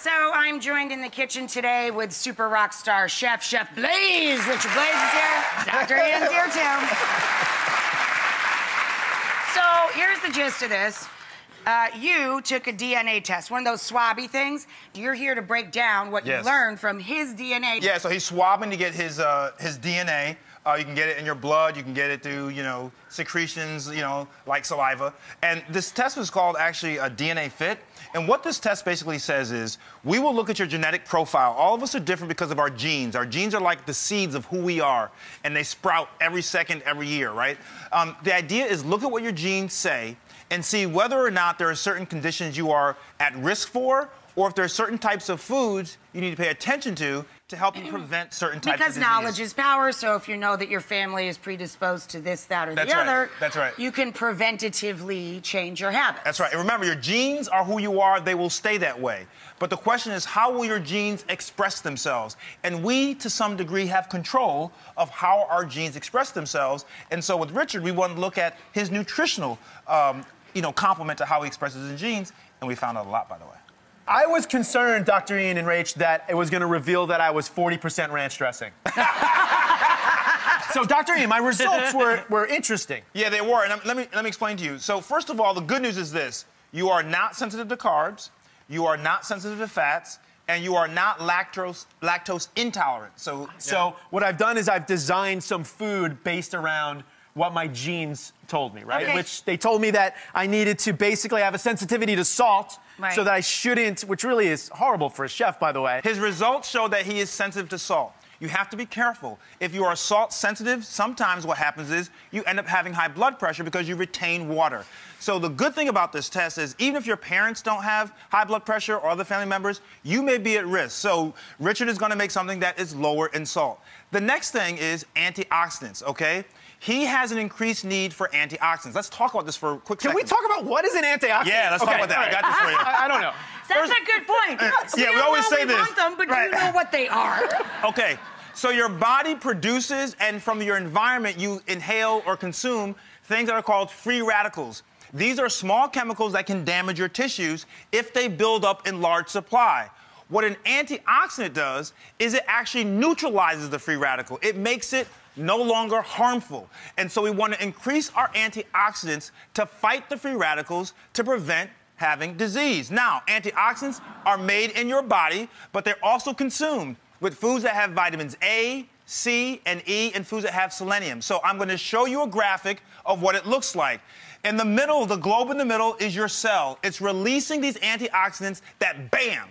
So I'm joined in the kitchen today with super rock star Chef Blais. Richard Blais is here. Dr. Ian's here too. So here's the gist of this. You took a DNA test, one of those swabby things. You're here to break down what you learned from his DNA. Yeah, so he's swabbing to get his DNA. You can get it in your blood. You can get it through, secretions, like saliva. And this test was called actually a DNA fit. And what this test basically says is, we will look at your genetic profile. All of us are different because of our genes. Our genes are like the seeds of who we are, and they sprout every second, every year, right? The idea is look at what your genes say and see whether or not there are certain conditions you are at risk for, or if there are certain types of foods you need to pay attention to help you prevent certain types of disease. Because knowledge is power, so if you know that your family is predisposed to this, that, or the other, that's right. You can preventatively change your habits. That's right. And remember, your genes are who you are. They will stay that way. But the question is, how will your genes express themselves? And we, to some degree, have control of how our genes express themselves. And so with Richard, we wanted to look at his nutritional, complement to how he expresses his genes, and we found out a lot, by the way. I was concerned, Dr. Ian and Rach, that it was going to reveal that I was 40% ranch dressing. So, Dr. Ian, my results were interesting. Yeah, they were. And let me explain to you. So, first of all, the good news is this. You are not sensitive to carbs. You are not sensitive to fats. And you are not lactose intolerant. So what I've done is I've designed some food based around what my genes told me, right? Okay. Which they told me that I needed to basically have a sensitivity to salt, right, so that I shouldn't, which really is horrible for a chef, by the way. His results show that he is sensitive to salt. You have to be careful. If you are salt sensitive, sometimes what happens is you end up having high blood pressure because you retain water. So the good thing about this test is even if your parents don't have high blood pressure or other family members, you may be at risk. So Richard is going to make something that is lower in salt. The next thing is antioxidants, okay? He has an increased need for antioxidants. Let's talk about this for a quick second. Can we talk about what is an antioxidant? Yeah, let's talk about that. Right. I got this for you. I don't know. That's a good point. Yeah, we always say this. Want them, but do you know what they are? Okay, so your body produces, and from your environment, you inhale or consume things that are called free radicals. These are small chemicals that can damage your tissues if they build up in large supply. What an antioxidant does is it actually neutralizes the free radical. It makes it no longer harmful. And so we want to increase our antioxidants to fight the free radicals to prevent having disease. Now, antioxidants are made in your body, but they're also consumed with foods that have vitamins A, C, and E, and foods that have selenium. So I'm going to show you a graphic of what it looks like. In the middle, the globe in the middle is your cell. It's releasing these antioxidants that, bam,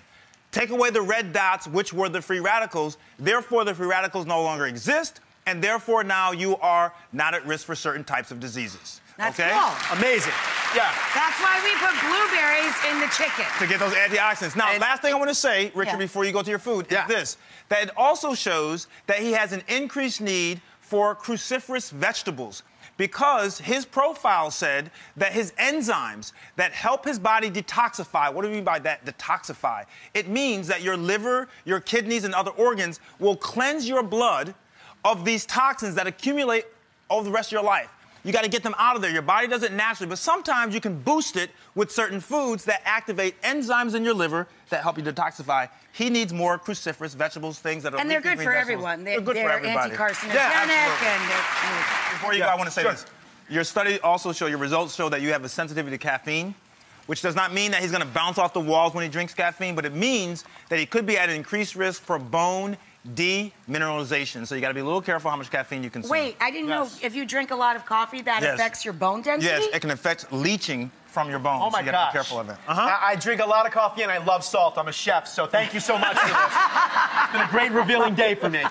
take away the red dots, which were the free radicals. Therefore, the free radicals no longer exist, and therefore now you are not at risk for certain types of diseases. That's okay? cool. Amazing. Yeah. That's why we put blueberries in the chicken. To get those antioxidants. Now, last thing I want to say, Richard, before you go to your food, is this. That it also shows that he has an increased need for cruciferous vegetables, because his profile said that his enzymes that help his body detoxify, what do we mean by that, detoxify? It means that your liver, your kidneys, and other organs will cleanse your blood of these toxins that accumulate over the rest of your life. You got to get them out of there. Your body does it naturally, but sometimes you can boost it with certain foods that activate enzymes in your liver that help you detoxify. He needs more cruciferous vegetables, things that are and they're good for everyone. They're good for everybody. Anti-carcinogenic. Yeah, before you go, I want to say this. Your study also show, your results show that you have a sensitivity to caffeine, which does not mean that he's going to bounce off the walls when he drinks caffeine, but it means that he could be at an increased risk for bone demineralization. So you got to be a little careful how much caffeine you consume. Wait, I didn't know if you drink a lot of coffee, that affects your bone density? Yes, it can affect leaching from your bones. Oh my so you got to be careful of it. I drink a lot of coffee and I love salt. I'm a chef, so thank you so much for this. It's been a great revealing day for me.